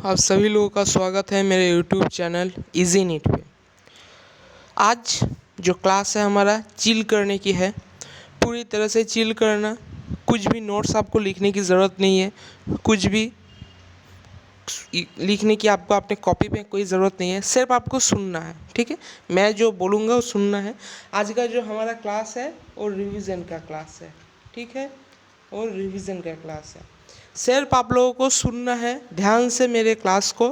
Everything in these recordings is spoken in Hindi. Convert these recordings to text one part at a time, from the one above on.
आप सभी लोगों का स्वागत है मेरे YouTube चैनल इजी नीट पे। आज जो क्लास है हमारा चिल करने की है, पूरी तरह से चिल करना। कुछ भी नोट्स आपको लिखने की ज़रूरत नहीं है, कुछ भी लिखने की आपको अपने कॉपी पे कोई ज़रूरत नहीं है, सिर्फ आपको सुनना है। ठीक है, मैं जो बोलूँगा वो सुनना है। आज का जो हमारा क्लास है वो रिवीजन का क्लास है। ठीक है, और रिवीजन का क्लास है, सिर्फ आप लोगों को सुनना है ध्यान से मेरे क्लास को।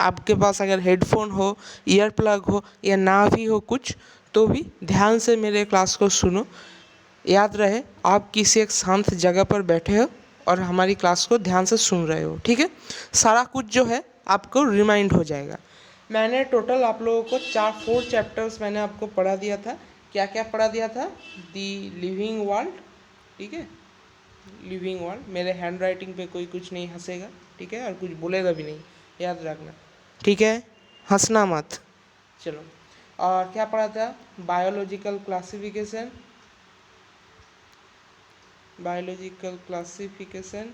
आपके पास अगर हेडफोन हो, ईयर प्लग हो या ना भी हो कुछ, तो भी ध्यान से मेरे क्लास को सुनो। याद रहे आप किसी एक शांत जगह पर बैठे हो और हमारी क्लास को ध्यान से सुन रहे हो। ठीक है, सारा कुछ जो है आपको रिमाइंड हो जाएगा। मैंने टोटल आप लोगों को 4 चैप्टर्स मैंने आपको पढ़ा दिया था। क्या क्या पढ़ा दिया था? दी लिविंग वर्ल्ड। ठीक है, लिविंग वर्ल्ड। मेरे हैंड राइटिंग पे कोई कुछ नहीं हंसेगा, ठीक है, और कुछ बोलेगा भी नहीं, याद रखना। ठीक है, हंसना मत। चलो, और क्या पढ़ा था? Biological classification, biological classification.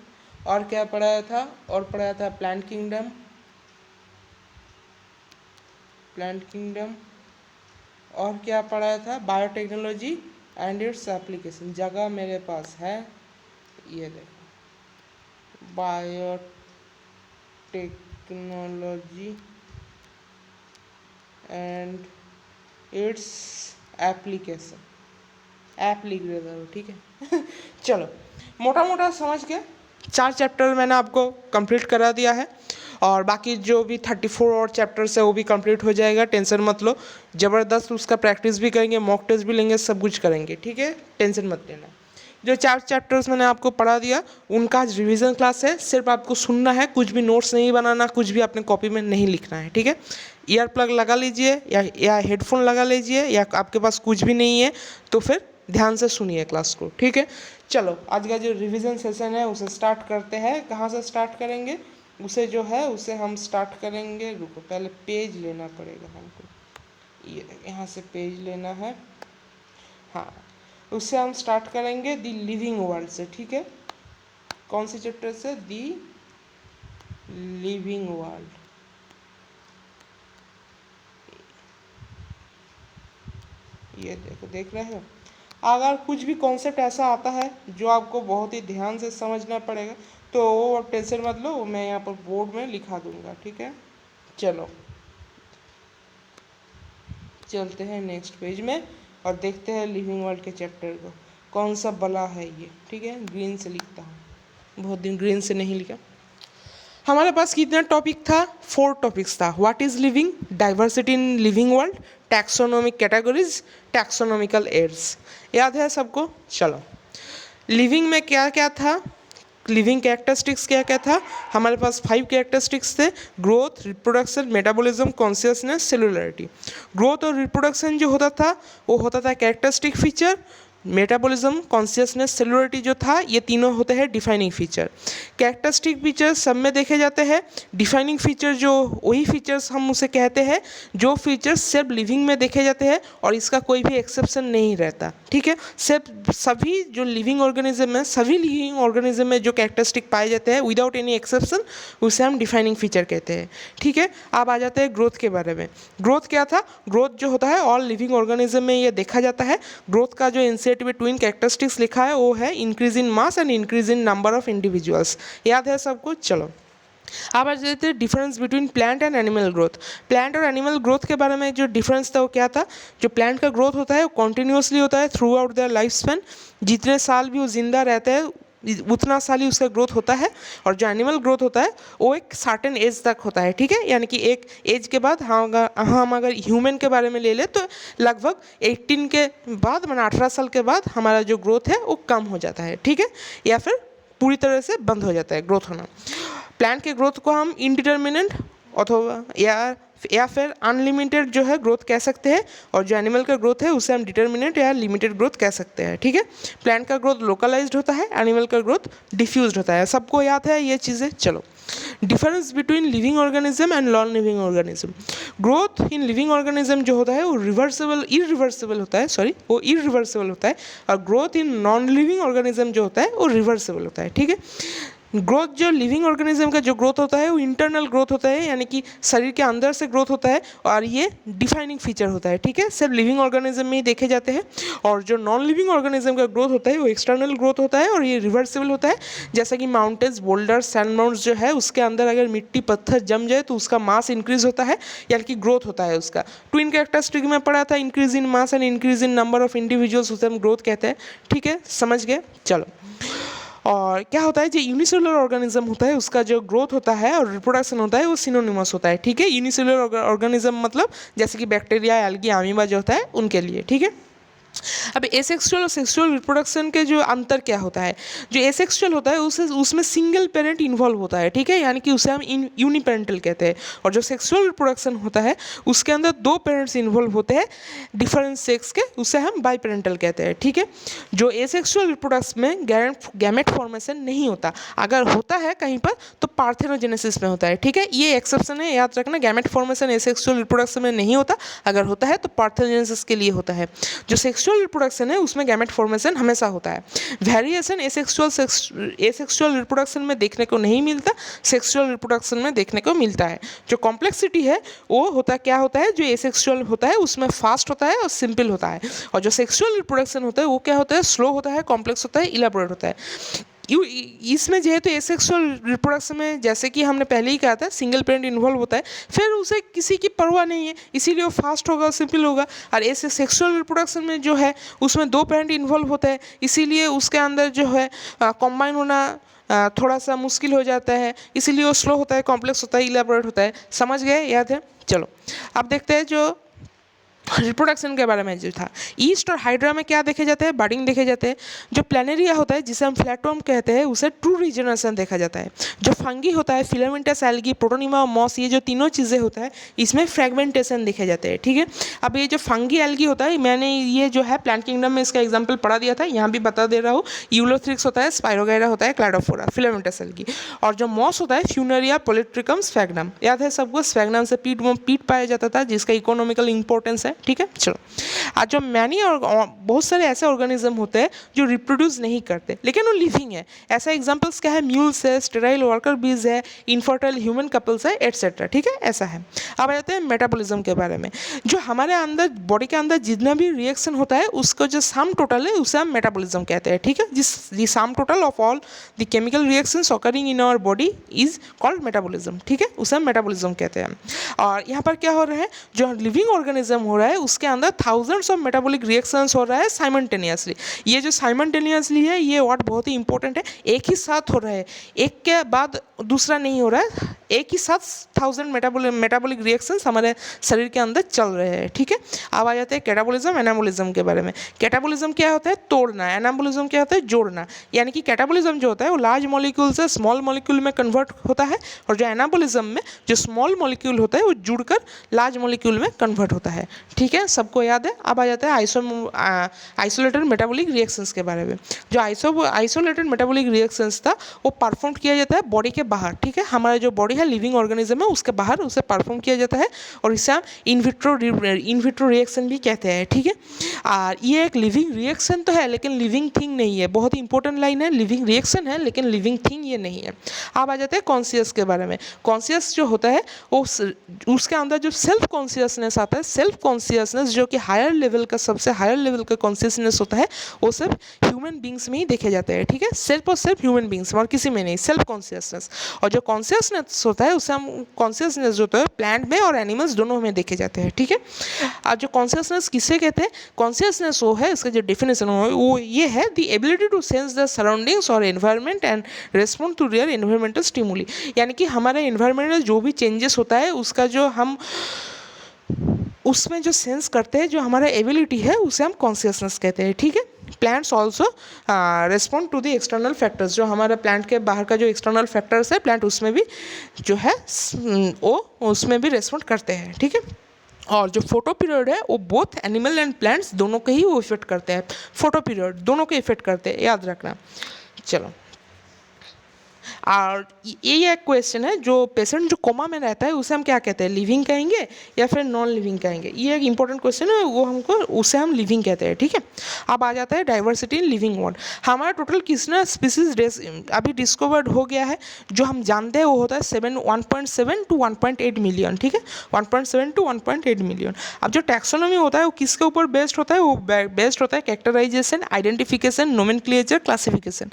और क्या पढ़ाया था? और पढ़ाया था प्लांट किंगडम, प्लांट किंगडम। और क्या पढ़ाया था? Biotechnology and its application. जगह मेरे पास है, ये देखो, biotechnology and its application. App लिख देता हूँ, ठीक है। चलो, मोटा मोटा समझ के 4 चैप्टर मैंने आपको कंप्लीट करा दिया है, और बाकी जो भी 34 और चैप्टर्स है वो भी कंप्लीट हो जाएगा। टेंशन मत लो, ज़बरदस्त उसका प्रैक्टिस भी करेंगे, मॉक टेस्ट भी लेंगे, सब कुछ करेंगे। ठीक है, टेंशन मत लेना। जो 4 चैप्टर्स मैंने आपको पढ़ा दिया उनका रिवीजन क्लास है, सिर्फ आपको सुनना है, कुछ भी नोट्स नहीं बनाना, कुछ भी अपने कॉपी में नहीं लिखना है। ठीक है, ईयर प्लग लगा लीजिए या हेडफोन लगा लीजिए, या आपके पास कुछ भी नहीं है तो फिर ध्यान से सुनिए क्लास को। ठीक है, चलो आज का जो रिवीजन सेशन है उसे स्टार्ट करते हैं। कहाँ से स्टार्ट करेंगे? उसे जो है उसे हम स्टार्ट करेंगे, रुको पहले पेज लेना पड़ेगा हमको, ये यहाँ से पेज लेना है। हाँ, उससे हम स्टार्ट करेंगे दी लिविंग वर्ल्ड से। ठीक है, कौन सी चैप्टर से? दी लिविंग वर्ल्ड। ये देखो, देख रहे हो? अगर कुछ भी कॉन्सेप्ट ऐसा आता है जो आपको बहुत ही ध्यान से समझना पड़ेगा तो वो आप टेंशन मत लो, मैं यहाँ पर बोर्ड में लिखा दूंगा। ठीक है, चलो चलते हैं नेक्स्ट पेज में और देखते हैं लिविंग वर्ल्ड के चैप्टर को। कौन सा बला है ये? ठीक है, ग्रीन से लिखता हूँ, बहुत दिन ग्रीन से नहीं लिखा। हमारे पास कितना टॉपिक था? 4 टॉपिक्स था। What is living, diversity in living world, taxonomic categories, taxonomical aids. याद है सबको? चलो, लिविंग में क्या क्या था? लिविंग कैरेक्टरिस्टिक्स क्या क्या था? हमारे पास 5 कैरेक्टरिस्टिक्स थे: growth, reproduction, metabolism, consciousness, cellularity. Growth और रिप्रोडक्शन जो होता था वो होता था characteristic feature. Metabolism, consciousness, cellularity जो था, ये तीनों होते हैं डिफाइनिंग फीचर। कैरेक्टरिस्टिक फीचर सब में देखे जाते हैं। डिफाइनिंग फीचर जो वही फीचर्स हम उसे कहते हैं जो फीचर्स सिर्फ लिविंग में देखे जाते हैं और इसका कोई भी एक्सेप्शन नहीं रहता। ठीक है, सिर्फ सभी जो लिविंग ऑर्गेनिज्म है, सभी लिविंग ऑर्गेनिज्म में जो कैरेक्टरिस्टिक पाए जाते हैं विदाउट एनी एक्सेप्शन, उसे हम डिफाइनिंग फीचर कहते हैं। ठीक है, अब आ जाते हैं ग्रोथ के बारे में। ग्रोथ क्या था? ग्रोथ जो होता है ऑल लिविंग ऑर्गेनिज्म में ये देखा जाता है। ग्रोथ का जो इंसेट में ट्विन कैरेक्टरिस्टिक्स लिखा है वो है increase in mass and increase in number of individuals. याद है सबको? चलो, अब आ जाते हैं difference between plant and animal growth. Plant और एनिमल ग्रोथ के बारे में जो डिफरेंस था वो क्या था? जो प्लांट का ग्रोथ होता है वो कॉन्टिन्यूसली होता है through out their life span. जितने साल भी वो जिंदा रहते हैं उतना साल ही उसका ग्रोथ होता है। और जो एनिमल ग्रोथ होता है वो एक सर्टेन एज तक होता है। ठीक है, यानी कि एक एज के बाद हम अगर ह्यूमन के बारे में ले लें तो लगभग 18 के बाद, माना 18 साल के बाद हमारा जो ग्रोथ है वो कम हो जाता है। ठीक है, या फिर पूरी तरह से बंद हो जाता है ग्रोथ होना। प्लांट के ग्रोथ को हम इनडिटर्मिनेंट अथवा या फिर अनलिमिटेड जो है ग्रोथ कह सकते हैं, और जो एनिमल का ग्रोथ है उसे हम डिटर्मिनेंट या लिमिटेड ग्रोथ कह सकते हैं। ठीक है, प्लांट का ग्रोथ लोकलाइज्ड होता है, एनिमल का ग्रोथ डिफ्यूज्ड होता है। सबको याद है ये चीज़ें? चलो, difference between living organism and non living organism. Growth in living organism जो होता है वो इरिवर्सिबल होता है, वो इरिवर्सिबल होता है, और growth in non living organism जो होता है वो रिवर्सिबल होता है। ठीक है, ग्रोथ जो लिविंग ऑर्गेनिज्म का जो ग्रोथ होता है वो इंटरनल ग्रोथ होता है, यानी कि शरीर के अंदर से ग्रोथ होता है, और ये डिफाइनिंग फीचर होता है, ठीक है, सिर्फ लिविंग ऑर्गेनिज्म में ही देखे जाते हैं। और जो नॉन लिविंग ऑर्गेनिज्म का ग्रोथ होता है वो एक्सटर्नल ग्रोथ होता है, और ये रिवर्सिबल होता है। जैसा कि माउंटेन्स, बोल्डर्स, सैंड माउंट्स जो है उसके अंदर अगर मिट्टी पत्थर जम जाए तो उसका मास इंक्रीज होता है, यानी कि ग्रोथ होता है उसका। ट्विन कैरेक्टरिस्टिक में पढ़ा था, increase in mass and increase in number of individuals, उसे हम ग्रोथ कहते हैं, ठीक है, समझ गए। चलो, और क्या होता है, जो यूनिसेलुलर ऑर्गेनिज्म होता है उसका जो ग्रोथ होता है और रिप्रोडक्शन होता है वो सिनोनिमस होता है, ठीक है। यूनिसेलुलर ऑर्गेनिज्म मतलब जैसे कि बैक्टीरिया, एल्गी, अमीबा जो होता है उनके लिए, ठीक है। अब एसेक्सुअल और सेक्सुअल रिप्रोडक्शन के जो अंतर क्या होता है, जो एसेक्सुअल होता है उसमें सिंगल पेरेंट इन्वॉल्व होता है, ठीक है, यानी कि उसे हम यूनिपेरेंटल कहते हैं। और जो सेक्सुअल रिप्रोडक्शन होता है उसके अंदर दो पेरेंट्स इन्वॉल्व होते हैं डिफरेंट सेक्स के, उसे हम बाई पेरेंटल कहते हैं, ठीक है। जो एसेक्सुअल रिप्रोडक्शन में गैमेट फॉर्मेशन नहीं होता, अगर होता है कहीं पर तो पार्थेनोजेनेसिस में होता है, ठीक है, ये एक्सेप्शन है, याद रखना। गैमेट फॉर्मेशन एसेक्सुअल रिप्रोडक्शन में नहीं होता, अगर होता है तो पार्थेनोजेनेसिस के लिए होता है। जो सेक्सुअल रिप्रोडक्शन है उसमें गैमेट फॉर्मेशन हमेशा होता है। वेरिएशन एसेक्सुअल रिप्रोडक्शन में देखने को नहीं मिलता, सेक्सुअल रिप्रोडक्शन में देखने को मिलता है। जो कॉम्प्लेक्सिटी है वो क्या होता है, जो एसेक्सुअल होता है उसमें फास्ट होता है और सिंपल होता है, और जो सेक्सुअल रिप्रोडक्शन होता है वो क्या होता है, स्लो होता है, कॉम्प्लेक्स होता है, इलाबोरेट होता है। इसमें जेहेतु एसेक्सुअल रिप्रोडक्शन में जैसे कि हमने पहले ही कहा था सिंगल पेरेंट इन्वॉल्व होता है, फिर उसे किसी की परवाह नहीं है, इसीलिए वो फास्ट होगा, सिंपल होगा। और ऐसे सेक्सुअल रिप्रोडक्शन में जो है उसमें दो पेरेंट इन्वॉल्व होता है, इसीलिए उसके अंदर जो है कॉम्बाइन होना थोड़ा सा मुश्किल हो जाता है, इसीलिए वो स्लो होता है, कॉम्प्लेक्स होता है, इलेबोरेट होता है। समझ गए, याद है। चलो अब देखते हैं जो रिप्रोडक्शन के बारे में जो था, ईस्ट और हाइड्रा में क्या देखे जाते हैं, बडिंग देखे जाते हैं। जो प्लेनेरिया होता है जिसे हम फ्लैटवर्म कहते हैं उसे ट्रू रीजनरेशन देखा जाता है। जो फंगी होता है, फिलामेंटस एल्गी, प्रोटोनिमा और मॉस, ये जो तीनों चीज़ें होता है इसमें फ्रेगमेंटेशन देखे जाते हैं, ठीक है। अब ये जो फंगी एल्गी होता है, मैंने ये जो है प्लांट किंगडम में इसका एग्जाम्पल पढ़ा दिया था, यहाँ भी बता दे रहा हूँ। यूलोथ्रिक्स होता है, स्पाइरोगाइरा होता है, क्लाइडोफोरा, फिलामेंटस एल्गी। और जो मॉस होता है, फ्यूनेरिया पोलिट्रिकम स्फैग्नम, याद है सबको, स्फैग्नम से पीट पाया जाता था जिसका इकोनॉमिकल इंपॉर्टेंस है, ठीक है। चलो, आज जो मैनी और बहुत सारे ऐसे ऑर्गेनिज्म होते हैं जो रिप्रोड्यूस नहीं करते लेकिन वो लिविंग है। ऐसा एग्जांपल्स क्या है, म्यूल्स है, स्टेराइल वर्कर बीज है, इनफर्टाइल ह्यूमन कपल्स है, एटसेट्रा, ठीक है, ऐसा है। अब आ जाते हैं मेटाबॉलिज्म के बारे में। जो हमारे अंदर बॉडी के अंदर जितना भी रिएक्शन होता है उसको जो सम टोटल है उसे हम मेटाबॉलिज्म कहते हैं, ठीक है। The sum total of all the chemical reactions occurring in our body is called metabolism, ठीक है, उसे हम मेटाबॉलिज्म कहते हैं। और यहाँ पर क्या हो रहा है, जो लिविंग ऑर्गेनिज्म हो रहा है उसके अंदर थाउजेंड्स ऑफ मेटाबॉलिक रिएक्शंस हो रहा है साइमल्टेनियसली। ये जो साइमल्टेनियसली है ये वर्ड बहुत ही इंपॉर्टेंट है, एक ही साथ हो रहा है, एक के बाद दूसरा नहीं हो रहा है, एक ही साथ 1000 मेटाबॉलिक रिएक्शंस हमारे शरीर के अंदर चल रहे हैं, ठीक है। अब आ जाते हैं कैटाबॉलिज्म एनाबॉलिज्म के बारे में। कैटाबॉलिज्म क्या होता है, तोड़ना, एनाबॉलिज्म क्या होता है, जोड़ना। यानी कि कैटाबॉलिज्म जो होता है वो लार्ज मॉलिक्यूल से स्मॉल मॉलिक्यूल में कन्वर्ट होता है, और जो एनाबॉलिज्म में जो स्मॉल मॉलिक्यूल होता है वो जुड़कर लार्ज मॉलिक्यूल में कन्वर्ट होता है, ठीक है, सबको याद है। अब आ जाता है आइसोलेटेड मेटाबॉलिक रिएक्शंस के बारे में। जो आइसोलेटेड मेटाबॉलिक रिएक्शंस था वो परफॉर्म किया जाता है बॉडी के बाहर, ठीक है। हमारा जो बॉडी है लिविंग ऑर्गेनिज्म है उसके बाहर उसे परफॉर्म किया जाता है, और इसे हम इन विट्रो रिएक्शन भी कहते हैं, ठीक है। और ये एक लिविंग रिएक्शन तो है लेकिन लिविंग थिंग नहीं है, बहुत इंपॉर्टेंट लाइन है, लिविंग रिएक्शन है लेकिन लिविंग थिंग ये नहीं है। अब आ जाते हैं कॉन्शियस के बारे में। कॉन्शियस जो होता है वो उसके अंदर जो सेल्फ कॉन्शियसनेस आता है, सेल्फ कॉन्शियसनेस जो कि हायर लेवल का, सबसे हायर लेवल का कॉन्शियसनेस होता है, वो सिर्फ ह्यूमन बींग्स में ही देखे जाते हैं, ठीक है, सिर्फ और सिर्फ ह्यूमन बींग्स में और किसी में नहीं, सेल्फ कॉन्शियसनेस। और जो कॉन्शियसनेस होता है उसे हम कॉन्शियसनेस जो होता है प्लांट में और एनिमल्स दोनों में देखे जाते हैं, ठीक है। और जो कॉन्शियसनेस किसे कहते हैं, कॉन्शियसनेस वो है, इसका जो डेफिनेशन वो ये है, the ability to sense the surroundings और environment and respond to real environmental stimuli. यानी कि हमारे एनवायरनमेंट में जो भी चेंजेस होता है उसका जो हम उसमें जो सेंस करते हैं, जो हमारा एबिलिटी है उसे हम कॉन्शियसनेस कहते हैं, ठीक है। Plants also respond to the external factors, जो हमारे प्लांट के बाहर का जो एक्सटर्नल फैक्टर्स है प्लांट उसमें भी जो है वो उसमें भी रेस्पॉन्ड करते हैं, ठीक है। और जो फोटो पीरियड है वो बोथ एनिमल एंड प्लांट्स दोनों के ही वो इफेक्ट करते हैं, फोटो पीरियड दोनों के इफेक्ट करते हैं, याद रखना। चलो और ये एक क्वेश्चन है, जो पेशेंट जो कोमा में रहता है उसे हम क्या कहते हैं, लिविंग कहेंगे या फिर नॉन लिविंग कहेंगे, ये एक इंपॉर्टेंट क्वेश्चन है, वो हमको उसे हम लिविंग कहते हैं, ठीक है। अब आ जाता है डाइवर्सिटी इन लिविंग वर्ल्ड। हमारा टोटल कितना स्पीसीज अभी डिस्कवर्ड हो गया है, जो हम जानते हैं वो होता है 1.7 टू 1.8 मिलियन, ठीक है, 1.7 टू 1.8 मिलियन। अब जो टैक्सोनॉमी होता है वो किसके ऊपर बेस्ड होता है, वो बेस्ड होता है कैरेक्टराइजेशन, आइडेंटिफिकेशन, नोमेनक्लेचर, क्लासिफिकेशन।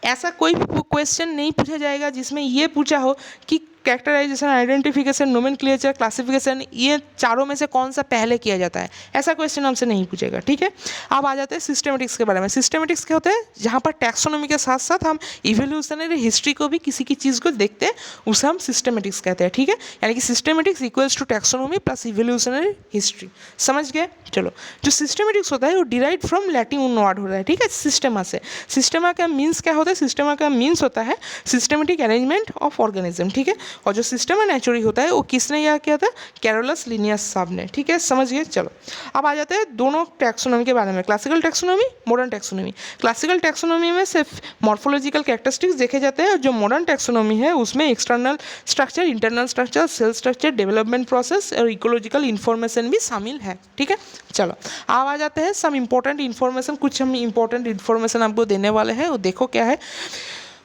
ऐसा कोई भी क्वेश्चन नहीं पूछा जाएगा जिसमें ये पूछा हो कि कैरेक्टराइजेशन, आइडेंटिफिकेशन, नोमेनक्लेचर, क्लासिफिकेशन, ये चारों में से कौन सा पहले किया जाता है, ऐसा क्वेश्चन हमसे नहीं पूछेगा, ठीक है। अब आ जाते हैं सिस्टमेटिक्स के बारे में। सिस्टमेटिक्स क्या होता है, जहाँ पर टैक्सोनॉमी के साथ साथ हम इवोल्यूशनरी हिस्ट्री को भी, किसी की चीज़ को देखते हैं, उसे हम सिस्टमेटिक्स कहते हैं, ठीक है। यानी कि systematics equals to taxonomy plus evolutionary history, समझ गए। चलो, जो सिस्टमेटिक्स होता है वो डिराइव फ्रॉम लैटिन वर्ड होता है, ठीक है, सिस्टमा से। सिस्टमा का मीन्स क्या होता है, सिस्टमा का मीन्स होता है सिस्टमेटिक अरेंजमेंट ऑफ ऑर्गेनिज्म, ठीक है। और जो सिस्टम नेचुरली होता है वो किसने याद किया था, कैरोलस लिनियस साहब ने, ठीक है, समझ गए। चलो, अब आ जाते हैं दोनों टैक्सोनॉमी के बारे में, classical taxonomy, modern taxonomy. Classical taxonomy में सिर्फ मॉर्फोलॉजिकल कैरेक्टरिस्टिक्स देखे जाते हैं, जो मॉडर्न टैक्सोनॉमी है उसमें external structure, internal structure, cell structure, development process और इकोलॉजिकल इन्फॉर्मेशन भी शामिल है, ठीक है। चलो, अब आ जाते हैं सम इंपॉर्टेंट इन्फॉर्मेशन, कुछ हम इंपॉर्टेंट इन्फॉर्मेशन आपको देने वाले हैं, वो देखो क्या है,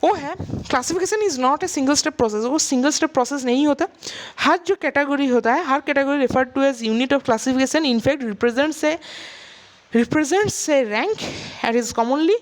वो है classification is not a single step process. वो सिंगल स्टेप प्रोसेस नहीं होता। हर जो कैटेगरी होता है, हर category refer to as unit of classification, in fact represents a rank and is commonly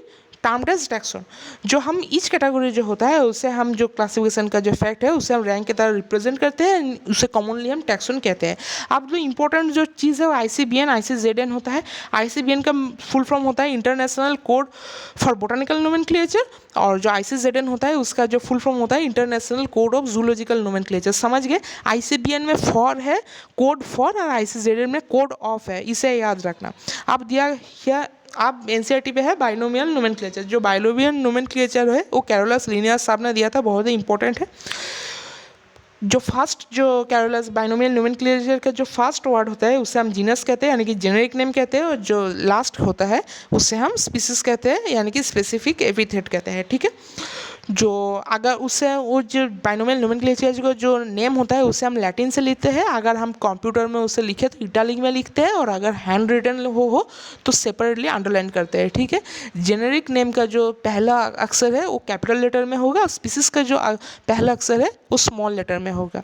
termed as taxon. जो हम ईच कैटेगरी जो होता है उसे हम, जो क्लासिफिकेशन का जो फैक्ट है उसे हम रैंक की तरह रिप्रेजेंट करते हैं, उसे कॉमनली हम टैक्सोन कहते हैं। अब जो इंपॉर्टेंट जो चीज़ है वो ICBN, ICZN होता है। ICBN का फुल फॉर्म होता है international code for botanical nomenclature, और जो ICZN होता है उसका जो फुल फॉर्म होता है international code of zoological nomenclature, समझ गए। ICBN में फॉर है, कोड फॉर, और ICZN में कोड ऑफ है, इसे याद रखना। अब दिया आप NCERT पे है बाइनोमियल नोमेनक्लेचर। जो बाइनोमियल नोमेनक्लेचर है वो कैरोलस लिनियस साहब ने दिया था, बहुत ही इंपॉर्टेंट है। जो फर्स्ट, जो कैरोलस बाइनोमियल नोमेनक्लेचर का जो फर्स्ट वर्ड होता है उसे हम जीनस कहते हैं, यानी कि जेनेरिक नेम कहते हैं, और जो लास्ट होता है उसे हम स्पीसीज कहते हैं, यानी कि स्पेसिफिक एपिथेट कहते हैं, ठीक है। जो अगर उसे वो जो बाइनोमियल नोमेनक्लेचर का जो नेम होता है उसे हम लैटिन से लिखते हैं, अगर हम कंप्यूटर में उसे लिखे तो इटालिक में लिखते हैं, और अगर हैंड रिटन हो तो सेपरेटली अंडरलाइन करते हैं, ठीक है। जेनेरिक नेम का जो पहला अक्षर है वो कैपिटल लेटर में होगा, स्पीसीज का जो पहला अक्षर है वो स्मॉल लेटर में होगा,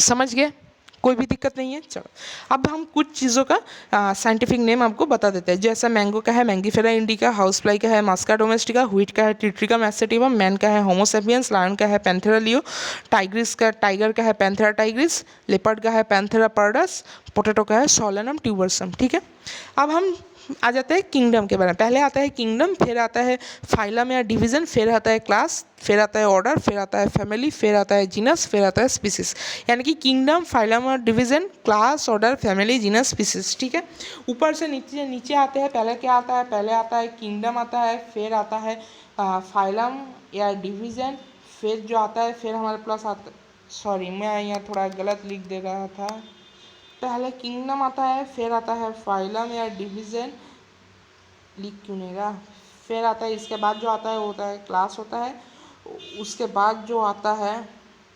समझ गए, कोई भी दिक्कत नहीं है। चलो, अब हम कुछ चीज़ों का साइंटिफिक नेम आपको बता देते हैं। जैसा मैंगो का है मैंगीफेरा इंडिका, हाउस फ्लाई का है मास्का डोमेस्टिका, व्हीट का है ट्रिट्रिका मैसेटिवम, मैन का है होमो सेपियंस, लायन का है पैंथेरा लियो, टाइगर का है पैंथेरा टाइग्रिस, लेपर्ड का है पैंथेरा पर्डस, पोटैटो का है सोलेनम ट्यूबरसम, ठीक है। अब हम आ जाते हैं किंगडम के बारे में। पहले आता है किंगडम, फिर आता है फाइलम या डिवीज़न, फिर आता है क्लास, फिर आता है ऑर्डर, फिर आता है फैमिली, फिर आता है जीनस, फिर आता है स्पीसीज। यानी कि किंगडम, फाइलम और division, class, order, family, genus, species, ठीक है। ऊपर से नीचे नीचे आते हैं। पहले क्या आता है, पहले आता है किंगडम आता है, फिर आता है फाइलम या डिवीज़न, फिर जो आता है, फिर हमारे पास आता, सॉरी मैं यहाँ थोड़ा गलत लिख दे रहा था, पहले किंगडम आता है, फिर आता है फाइलम या डिवीज़न, लिख क्यों नहीं रहा, फिर आता है, इसके बाद जो आता है वो होता है क्लास होता है, उसके बाद जो आता है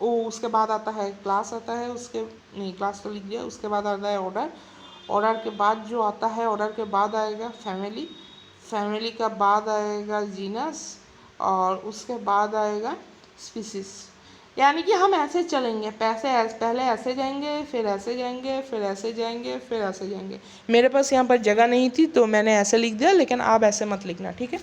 वो, उसके बाद आता है क्लास आता है, उसके नहीं क्लास तो लिख दिया, उसके बाद आता है ऑर्डर, ऑर्डर के बाद जो आता है, ऑर्डर के बाद आएगा फैमिली, फैमिली का बाद आएगा जीनस, और उसके बाद आएगा स्पीसीज। यानी कि हम ऐसे चलेंगे, पहले ऐसे जाएंगे, फिर ऐसे जाएंगे, फिर ऐसे जाएंगे, फिर ऐसे जाएंगे। मेरे पास यहाँ पर जगह नहीं थी तो मैंने ऐसे लिख दिया, लेकिन आप ऐसे मत लिखना, ठीक है।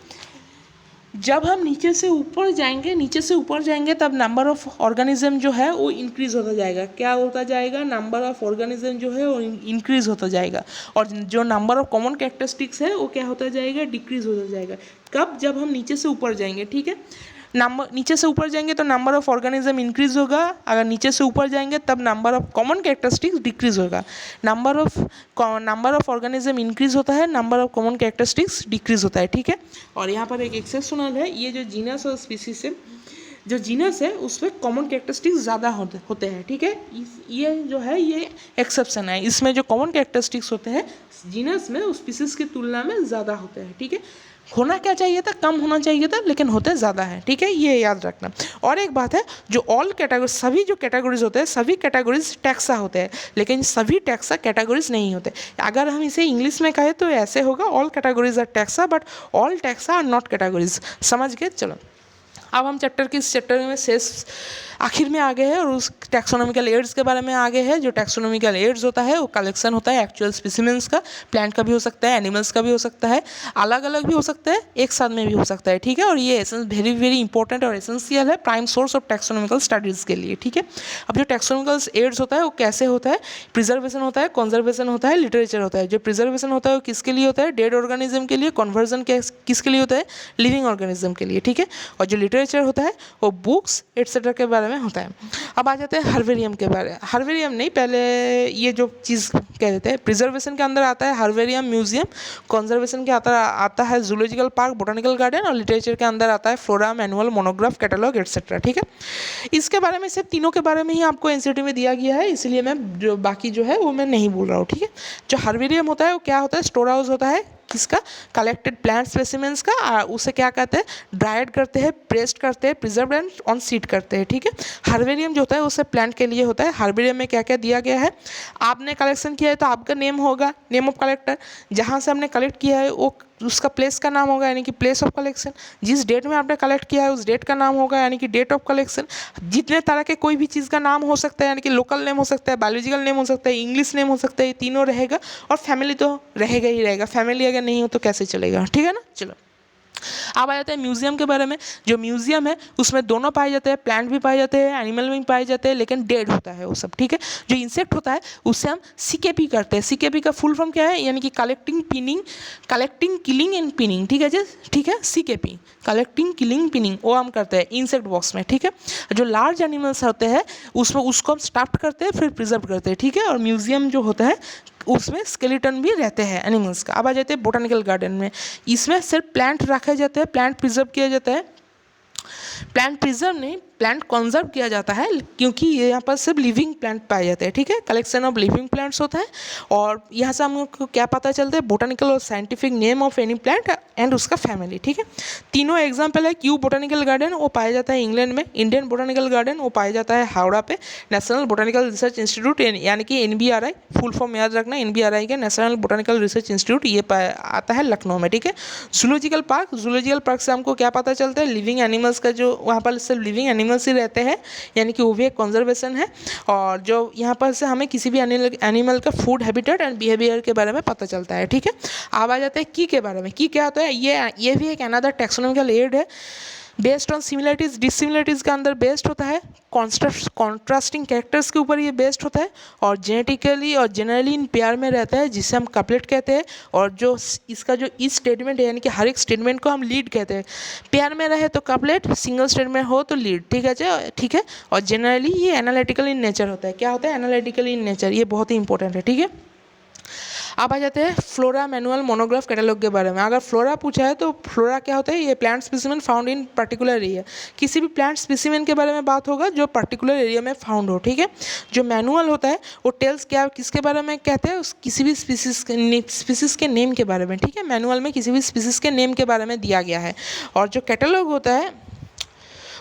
जब हम नीचे से ऊपर जाएंगे, नीचे से ऊपर जाएंगे, तब नंबर ऑफ ऑर्गेनिज्म जो है वो इंक्रीज होता जाएगा। क्या होता जाएगा, नंबर ऑफ ऑर्गेनिज्म जो है वो इंक्रीज होता जाएगा, और जो नंबर ऑफ कॉमन कैरेक्टरिस्टिक्स है वो क्या होता जाएगा, डिक्रीज होता जाएगा। कब, जब हम नीचे से ऊपर जाएंगे, ठीक है। नीचे से ऊपर जाएंगे तो नंबर ऑफ ऑर्गेनिज्म इंक्रीज होगा, अगर नीचे से ऊपर जाएंगे तब number of common characteristics decrease होगा। नंबर ऑफ ऑर्गेनिज्म इंक्रीज होता है, number of common characteristics decrease होता है, ठीक है। और यहाँ पर एक एक्सेप्शनल है, ये जो जीनस और स्पीसीज है, जो जीनस है उसमें कॉमन कैरेक्टरिस्टिक्स ज़्यादा होते हैं, ठीक है। ये जो है ये एक्सेप्शन है, इसमें जो कॉमन कैरेक्टरिस्टिक्स होते हैं जीनस में उस स्पीसीज की तुलना में ज़्यादा होते हैं, ठीक है। होना क्या चाहिए था, कम होना चाहिए था, लेकिन होते ज़्यादा है, ठीक है, ये याद रखना। और एक बात है, जो ऑल कैटेगरी, सभी जो कैटेगरीज होते हैं सभी कैटेगरीज टैक्सा होते हैं, लेकिन सभी टैक्सा कैटेगरीज नहीं होते। अगर हम इसे इंग्लिश में कहें तो ऐसे होगा, all categories are taxa but all taxa are not categories. समझ गए? चलो अब हम इस चैप्टर में शेष आखिर में आ गए हैं और उस टैक्सोनॉमिकल एड्स के बारे में आ गए हैं। जो टैक्सोनॉमिकल एड्स होता है वो कलेक्शन होता है एक्चुअल स्पेसिमेंस का, प्लांट का भी हो सकता है, एनिमल्स का भी हो सकता है, अलग अलग भी हो सकता है, एक साथ में भी हो सकता है, ठीक है। और ये एसेंस वेरी वेरी इंपॉर्टेंट और एसेंशियल है prime source of taxonomical studies के लिए, ठीक है। अब जो टैक्सोनॉमिकल एड्स होता है वो कैसे होता है, प्रिजर्वेशन होता है, कंजर्वेशन होता है, लिटरेचर होता है। जो प्रिजर्वेशन होता है वो किसके लिए होता है, डेड ऑर्गेनिज्म के लिए, कन्वर्जन किसके लिए होता है, लिविंग ऑर्गेनिज्म के लिए, ठीक है। और जो लिटरेचर होता है वो बुक्स एट्सेट्रा के बारे में होता है। अब आ जाते हैं हर्बेरियम के बारे में। हर्बेरियम नहीं, पहले ये जो चीज़ कह देते हैं, प्रिजर्वेशन के अंदर आता है हर्बेरियम म्यूजियम, कंजर्वेशन के आता है जूलॉजिकल पार्क, बोटानिकल गार्डन, और लिटरेचर के अंदर आता है flora, manual, monograph, catalogue etcetera, ठीक है। इसके बारे में सिर्फ तीनों के बारे में ही आपको एनसीईआरटी में दिया गया है, इसलिए मैं जो बाकी जो है वो मैं नहीं बोल रहा हूँ, ठीक है। जो हर्बेरियम होता है वो क्या होता है, स्टोर हाउस होता है किसका, कलेक्टेड प्लांट स्पेसिमेंट्स का। उसे क्या कहते हैं, ड्राइड करते हैं, प्रेस्ड करते हैं, प्रिजर्व एंड ऑन सीड करते हैं, ठीक है। हर्बेरियम जो होता है उससे प्लांट के लिए होता है। हर्बेरियम में क्या क्या दिया गया है, आपने कलेक्शन किया है तो आपका नेम होगा, नेम ऑफ कलेक्टर, जहाँ से हमने कलेक्ट किया है वो उसका प्लेस का नाम होगा यानी कि प्लेस ऑफ कलेक्शन, जिस डेट में आपने कलेक्ट किया है उस डेट का नाम होगा यानी कि डेट ऑफ कलेक्शन। जितने तरह के कोई भी चीज़ का नाम हो सकता है यानी कि लोकल नेम हो सकता है, बायोलॉजिकल नेम हो सकता है, इंग्लिश नेम हो सकता है, ये तीनों रहेगा। और फैमिली तो रहेगा ही रहेगा, फैमिली अगर नहीं हो तो कैसे चलेगा, ठीक है ना। चलो अब आ जाते हैं म्यूजियम के बारे में। जो म्यूजियम है उसमें दोनों पाए जाते हैं, प्लांट भी पाए जाते हैं, एनिमल भी पाए जाते हैं, लेकिन डेड होता है वो सब, ठीक है। जो इंसेक्ट होता है उससे हम सीकेपी करते हैं। सीकेपी का फुल फॉर्म क्या है, यानी कि कलेक्टिंग किलिंग एंड पिनिंग, ठीक है जी, ठीक है। सीकेपी कलेक्टिंग किलिंग पिनिंग वो हम करते हैं इंसेक्ट बॉक्स में, ठीक है। जो लार्ज एनिमल्स होते हैं उसमें उसको हम स्टफ्ड करते हैं, फिर प्रिजर्व करते हैं, ठीक है। और म्यूजियम जो होता है उसमें स्केलेटन भी रहते हैं एनिमल्स का। अब आ जाते हैं बोटानिकल गार्डन में। इसमें सिर्फ प्लांट रखे जाते हैं, प्लांट प्रिजर्व किया जाता है, प्लांट प्रिजर्व नहीं, प्लांट कंजर्व किया जाता है, क्योंकि ये यहाँ पर सिर्फ लिविंग प्लांट पाए जाते हैं, ठीक है। कलेक्शन ऑफ लिविंग प्लांट्स होता है। और यहाँ से हमको क्या पता चलता है, बोटानिकल और scientific name of any plant and उसका फैमिली, ठीक है। तीनों एग्जाम्पल है। क्यू बोटानिकल गार्डन वो पाया जाता है इंग्लैंड में, इंडियन बोटानिकल गार्डन वो पाया जाता है हावड़ा पे, नेशनल बोटानिकल रिसर्च इंस्टीट्यूट यानी कि NBRI, फुल फॉर्म याद रखना NBRI के, नेशनल बोटानिकल रिसर्च इंस्टीट्यूट, ये आता है लखनऊ में, ठीक है। जूलॉजिकल पार्क से हमको क्या पता चलता है, लिविंग एनिमल्स का जो वहाँ पर सिर्फ लिविंग एनिमल्स ही रहते हैं, यानी कि वो भी एक कंजर्वेशन है। और जो यहाँ पर से हमें किसी भी एनिमल का फूड हैबिटेट एंड बिहेवियर के बारे में पता चलता है, ठीक है। अब आ जाते हैं की के बारे में। की क्या होता है, ये भी एक अनदर टैक्सोनॉमिकल एड है, बेस्ड ऑन सिमिलरिटीज डिसिमिलरिटीज़ के अंदर बेस्ड होता है, कॉन्ट्रास्टिंग कैरेक्टर्स के ऊपर ये बेस्ड होता है, और जेनेटिकली और जनरली इन पेयर में रहता है, जिसे हम कपलेट कहते हैं। और जो इसका जो इस स्टेटमेंट है यानी कि हर एक स्टेटमेंट को हम लीड कहते हैं, पेयर में रहे तो कपलेट, सिंगल स्टेटमेंट हो तो लीड, ठीक है, ठीक है। और जनरली ये एनालिटिकल इन नेचर होता है। क्या होता है, एनालिटिकल इन नेचर, ये बहुत ही इंपॉर्टेंट है, ठीक है। अब आ जाते हैं फ्लोरा, मैनुअल, मोनोग्राफ, कैटलॉग के बारे में। अगर फ्लोरा पूछा है तो फ्लोरा क्या होता है, ये plant specimen found in particular area, किसी भी प्लांट स्पेसिमेन के बारे में बात होगा जो पर्टिकुलर एरिया में फाउंड हो, ठीक है। जो मैनुअल होता है वो टेल्स क्या किसके बारे में कहते हैं, उस किसी भी स्पीसीज के नेम के बारे में, ठीक है। मैनुअल में किसी भी स्पीसीज के नेम के बारे में दिया गया है। और जो कैटलॉग होता है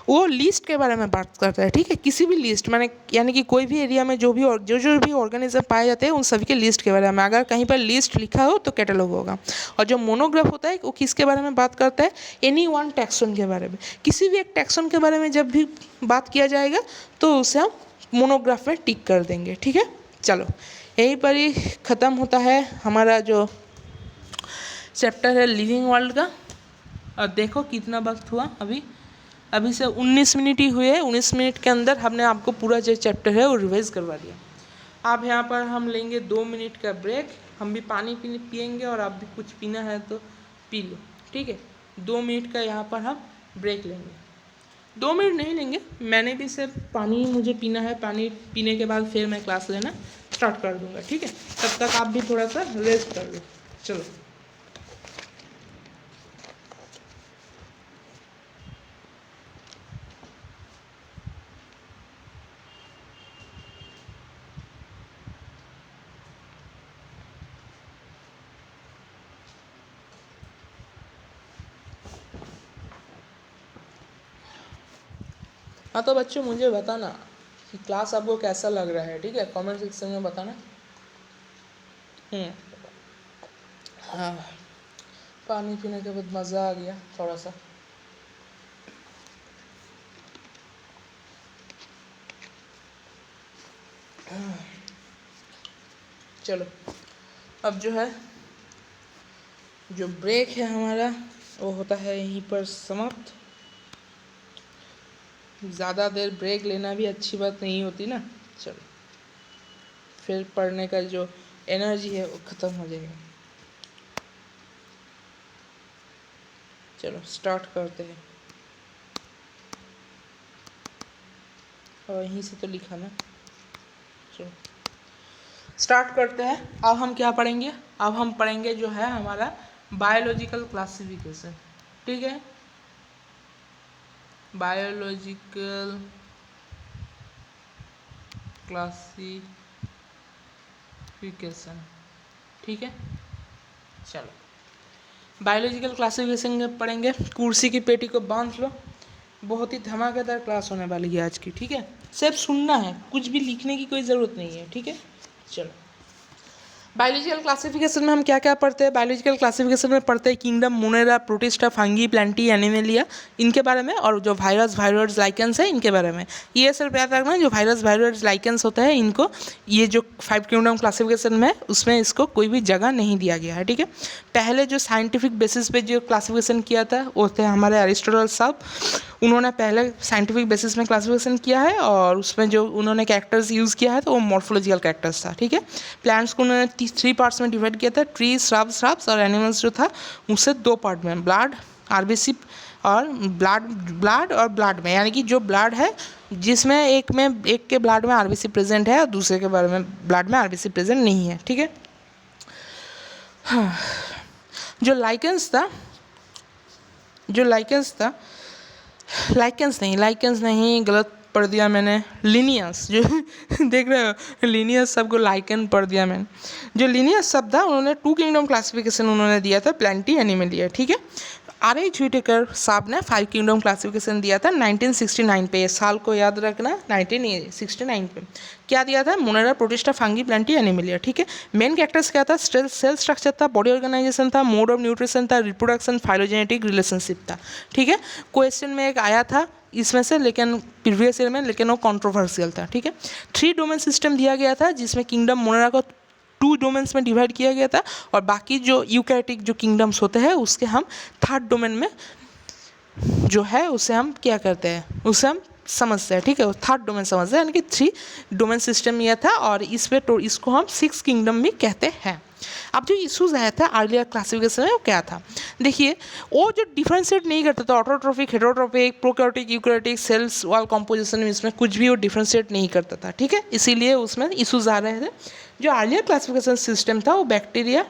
वो लिस्ट के बारे में बात करता है, ठीक है। किसी भी लिस्ट माने यानी कि कोई भी एरिया में जो भी ऑर्गेनिज्म पाए जाते हैं उन सभी के लिस्ट के बारे में, अगर कहीं पर लिस्ट लिखा हो तो कैटलॉग होगा। और जो मोनोग्राफ होता है वो किसके बारे में बात करता है, एनी वन टैक्सोन के बारे में। किसी भी एक टैक्सोन के बारे में जब भी बात किया जाएगा तो उसे हम मोनोग्राफ में टिक कर देंगे, ठीक है। चलो यहीं पर ही ख़त्म होता है हमारा जो चैप्टर है लिविंग वर्ल्ड का। और देखो कितना वक्त हुआ, अभी से 19 मिनट ही हुए। 19 मिनट के अंदर हमने आपको पूरा जो चैप्टर है वो रिवाइज करवा दिया। अब यहाँ पर हम लेंगे 2 मिनट का ब्रेक, हम भी पानी पिएंगे और आप भी कुछ पीना है तो पी लो, ठीक है। 2 मिनट का यहाँ पर हम ब्रेक लेंगे। 2 मिनट नहीं लेंगे, मैंने भी सिर्फ पानी मुझे पीना है, पानी पीने के बाद फिर मैं क्लास लेना स्टार्ट कर दूँगा, ठीक है। तब तक आप भी थोड़ा सा रेस्ट कर लो। चलो हाँ तो बच्चों मुझे बताना कि क्लास आपको कैसा लग रहा है, ठीक है, कमेंट सेक्शन में बताना। हाँ, पानी पीने के बाद मज़ा आ गया थोड़ा सा। चलो अब जो है जो ब्रेक है हमारा वो होता है यहीं पर समाप्त। ज़्यादा देर ब्रेक लेना भी अच्छी बात नहीं होती ना। चलो फिर पढ़ने का जो एनर्जी है वो ख़त्म हो जाएगा। चलो स्टार्ट करते हैं। और यहीं से तो लिखा ना। चलो स्टार्ट करते हैं। अब हम क्या पढ़ेंगे? अब हम पढ़ेंगे जो है हमारा बायोलॉजिकल क्लासिफिकेशन, ठीक है, बायोलॉजिकल क्लासिफिकेशन, ठीक है। चलो बायोलॉजिकल क्लासिफिकेशन पढ़ेंगे। कुर्सी की पेटी को बांध लो, बहुत ही धमाकेदार क्लास होने वाली है आज की, ठीक है। सिर्फ सुनना है, कुछ भी लिखने की कोई ज़रूरत नहीं है, ठीक है। चलो बायोलॉजिकल क्लासिफिकेशन में हम क्या क्या पढ़ते हैं? बायोलॉजिकल क्लासिफिकेशन में पढ़ते हैं kingdom, Monera, protista, fungi, Plantae, animalia, इनके बारे में, और जो वायरस, वायरोइड्स, लाइकेंस है इनके बारे में। ये सिर्फ याद रखना, जो वायरस, वायरोइड्स, लाइकेंस होता है इनको ये जो 5 किंगडम क्लासिफिकेशन में उसमें इसको कोई भी जगह नहीं दिया गया है, ठीक है। पहले जो साइंटिफिक बेसिस पे जो क्लासिफिकेशन किया था वो थे हमारे अरिस्टोटल साहब। उन्होंने पहले साइंटिफिक बेसिस में क्लासिफिकेशन किया है और उसमें जो उन्होंने कैरेक्टर्स यूज़ किया है तो वो मॉर्फोलॉजिकल कैरेक्टर्स था, ठीक है। प्लांट्स को उन्होंने 3 पार्ट्स में डिवाइड किया था, ट्री, श्रब्स, और एनिमल्स जो था उसे 2 पार्ट में, ब्लड, आरबीसी और ब्लड और ब्लड में, यानी कि जो ब्लड है जिसमें एक के ब्लड में आरबीसी प्रेजेंट है और दूसरे के बारे में ब्लड में आरबीसी प्रेजेंट नहीं है, ठीक है। हाँ, जो लाइकेंस नहीं, गलत पढ़ दिया मैंने, लीनियस, जो देख रहे हो लीनियस सबको लाइकेन पढ़ दिया मैंने। जो लीनियस शब्द था उन्होंने 2 किंगडम क्लासिफिकेशन उन्होंने दिया था, प्लांटी, एनिमेलिया, ठीक है। R.H. व्हिटेकर साहब ने 5 किंगडम क्लासिफिकेशन दिया था 1969 पे। साल को याद रखना, 1969 पे क्या दिया था? Monera, protista, fungi, Plantae, animalia, ठीक है। मेन कैरेक्टर्स क्या था? सेल स्ट्रक्चर था, बॉडी ऑर्गेनाइजेशन था, मोड ऑफ न्यूट्रिशन था, रिप्रोडक्शन, फाइलोजेनेटिक रिलेशनशिप था, ठीक है। क्वेश्चन में एक आया था इसमें से, लेकिन प्रीवियस ईयर में, लेकिन वो कंट्रोवर्शियल था, ठीक है। 3 डोमेन सिस्टम दिया गया था जिसमें किंगडम मोनेरा को 2 डोमेन्स में डिवाइड किया गया था और बाकी जो यूकैरियोटिक जो किंगडम्स होते हैं उसके हम 3rd डोमेन में जो है उसे हम क्या करते हैं, उसे हम समझते हैं, ठीक है। 3rd डोमेन समझते हैं, यानी कि 3 डोमेन सिस्टम यह था और इसको हम 6 किंगडम भी कहते हैं। अब जो इशूज़ आया था अर्लियर क्लासिफिकेशन में वो क्या था? देखिए, वो जो डिफ्रेंशिएट नहीं करता था, autotrophic, heterotrophic, prokaryotic, eukaryotic, cells wall composition में इसमें कुछ भी वो डिफ्रेंशिएट नहीं करता था, ठीक है। इसीलिए उसमें इशूज़ आ रहे थे। जो अर्लियर क्लासिफिकेशन सिस्टम था वो bacteria,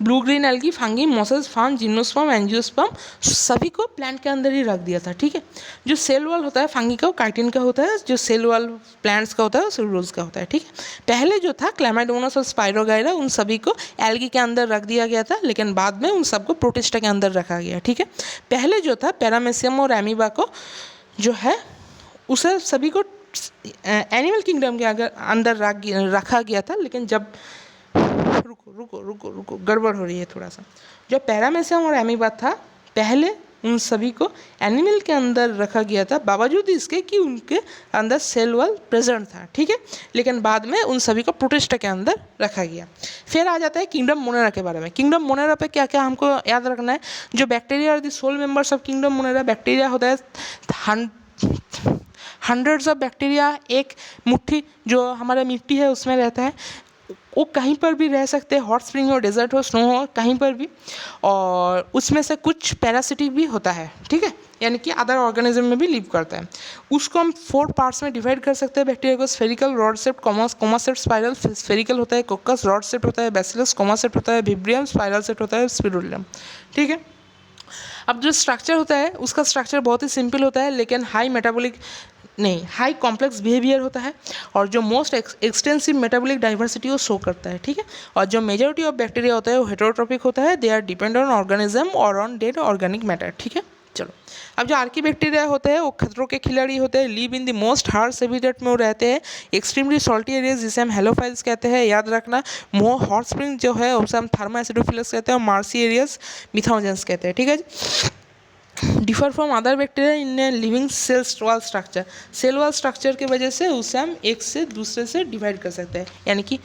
blue green algae, fungi, mosses, ferns, gymnosperm, angiosperm सभी को प्लांट के अंदर ही रख दिया था, ठीक है। जो सेल वॉल होता है फंगी का वो काइटिन का होता है, जो सेल वॉल प्लांट्स का होता है वो सेलुलोज का होता है, ठीक है। पहले जो था क्लैमाइडोमोनास और स्पाइरोगाइरा उन सभी को एल्गी के अंदर रख दिया गया था, लेकिन बाद में उन सबको प्रोटिस्टा के अंदर रखा गया, ठीक है। पहले जो था पैरामेसियम और एमीबा को जो है उसे सभी को एनिमल किंगडम के अंदर रखा गया था, लेकिन जब रुको गड़बड़ हो रही है थोड़ा सा। जो पैरामेसियम और एमीबा था पहले उन सभी को एनिमल के अंदर रखा गया था, बावजूद इसके कि उनके अंदर सेल वॉल प्रेजेंट था, ठीक है। लेकिन बाद में उन सभी को प्रोटिस्टा के अंदर रखा गया। फिर आ जाता है किंगडम मोनेरा के बारे में। किंगडम मोनेरा पे क्या क्या हमको याद रखना है? जो बैक्टीरिया और the sole members of kingdom Monera, bacteria होता है हंड्रेड्स ऑफ बैक्टीरिया, एक मुट्ठी जो हमारा मिट्टी है उसमें रहता है, वो कहीं पर भी रह सकते हैं, हॉट स्प्रिंग हो, डेजर्ट हो, स्नो हो, कहीं पर भी। और उसमें से कुछ पैरासिटिक भी होता है, ठीक है, यानी कि अदर ऑर्गेनिज्म में भी लिव करता है। उसको हम 4 पार्ट्स में डिवाइड कर सकते हैं बैक्टीरिया को, spherical, rod shaped, comma shaped, spiral. Spherical होता है कोकस, रॉड शेप्ड होता है बैसिलस, कोमा शेप्ड होता है विब्रियम, स्पाइरल शेप्ड होता है स्पिरुलियम, ठीक है। अब जो स्ट्रक्चर होता है उसका स्ट्रक्चर बहुत ही सिंपल होता है, लेकिन हाई कॉम्प्लेक्स बिहेवियर होता है और जो मोस्ट एक्सटेंसिव मेटाबॉलिक डाइवर्सिटी को शो करता है, ठीक है। और जो मेजॉरिटी ऑफ बैक्टीरिया होता है वो हेटेरोट्रोपिक होता है, they are depend on organism or on dead organic matter, ठीक है। चलो, अब जो आर्की बैक्टीरिया होते हैं वो खतरों के खिलाड़ी होते हैं, live in the most harsh habitat में वो रहते हैं, एक्सट्रीमली सॉल्टी एरियाज जिसे हम हेलोफाइल्स कहते हैं, याद रखना। मोर हॉट स्प्रिंग जो है उसे हम थर्मा एसिडोफिलस कहते हैं, और मार्सी एरियाज मिथाओजेंस कहते हैं, ठीक है जी। Differ from other bacteria in living cell wall structure, cell wall structure की वजह से उसे हम एक से दूसरे से डिवाइड कर सकते हैं, यानी कि